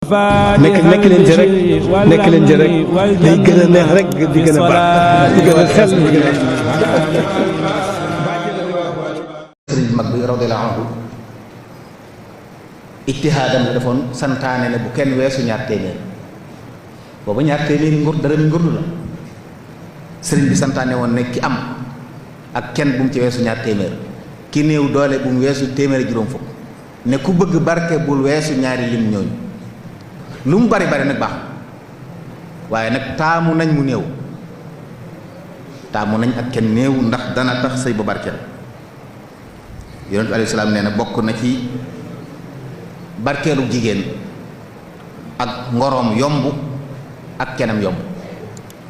nekk leen ci rek nekk leen ci rek day gën a neex rek di gën a baax di gën a sell di gën a sëriñ mag bi radiyallahu anhu ijtihaadam la defoon santaane ne bu kenn weesu ñaar téeméer booba ñaar téeméeri ngur dërëmi ngurdu la sëriñ bi santaane woon ne ki am ak kenn bu mu ci weesu ñaar téeméer ki néew doole bu mu weesu téeméeri juróom fukk ne ku bëgg barke bul weesu ñaari lim ñooñu lu mu bari bari nag baax waaye nag taamu nañ mu néew taamu nañ ak kenn néew ndax dana tax sëy ba barkeel yonent bi alayhi salaam nee na bokk na ci barkeelu jigéen ak ngoroom yomb ak kenam yomb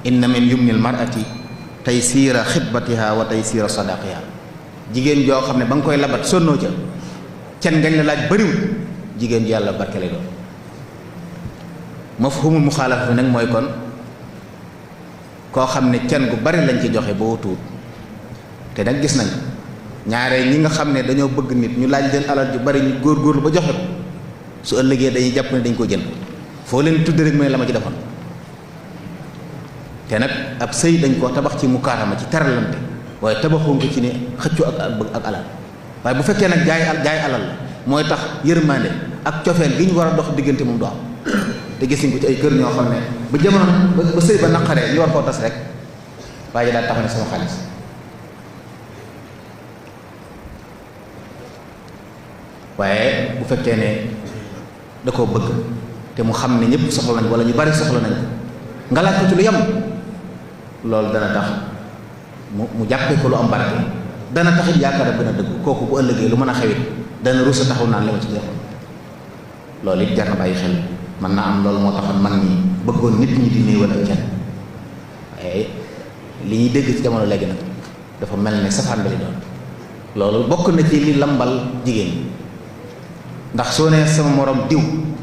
inna min yumnil mar'ati taysiira xitbatiha wa taysiira sadaqiha jigéen joo xam ne ba nga koy labat sonnoo ca cen ngañ la laaj bariwul jigéen ji yàlla barke lay doon mafhumul muxaalafa nag mooy kon koo xam ne cen gu bari lañ ci joxe boo tuut te nag gis nañ ñaare ñi nga xam ne dañoo bëgg nit ñu laaj leen alal ju bari ñu góorgóorlu ba joxe ko su ëllëgee dañuy jàpp ne dañ ko jënd foo leen tudd rek mooy la ma ci defoon te nag ab sëy dañ koo tabax ci mukaarama ci teralante waaye tabaxoon ko ci ne xëccu ak alal waaye bu fekkee nag jaay alal la mooy tax yërmande ak cofeel gi ñu war a dox diggante moom du am te gis nañ ko ci ay kër ñoo xam ne ba jamono ba sëy ba naqaree ñu war koo tas rek waaye daal taxaw ne sama xaalis waaye bu fekkee ne da koo bëgg te mu xam ne ñëpp soxla nañ wala ñu bari soxla nañ nga laaj ko ci lu yem loolu dana tax mu jàppee ko lu am barke dana taxit yaakaar gën a dëgg kooku bu ëllëgee lu mën a xewit dana rusa taxaw naan li ma ci defoon loolu it jar na bàyyi xel mën naa am loolu moo taxoon mag ñi bëggoon nit ñi di néewal ak kenn waaye li ñuy dégg ci jamono léegi nag dafa mel ne safaan bi li doon loolu bokk na ci li lambal jigéen ñi ndax soo nee sama morom diw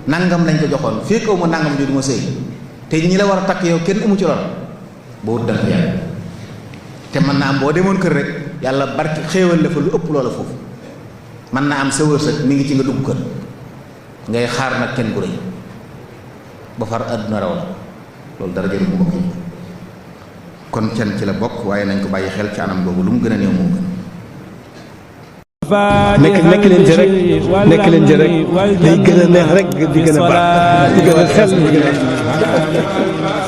nangam lañ ko joxoon fii kaw ma nangam ju du ma sëy te ñi la war a takk yow kenn amu ci lool ba wut danga ko yàgg te mën naa am boo demoon kër rek yàlla barke xéewal la fa lu ëpp loola foofu mën naa am sa wërsëg mi ngi ci nga dugg kër ngay xaar nag kenn gu rëy ba far àdduna raw la loolu dara jëru bu bokk yi kon kenn ci la bokk waaye nañ ko bàyyi xel ci anam boobu lu mu gën a néew moo gën nekk leen ci rek nekk leen ci rek day gën a neex rek di gën a baax di gën a sell di gën a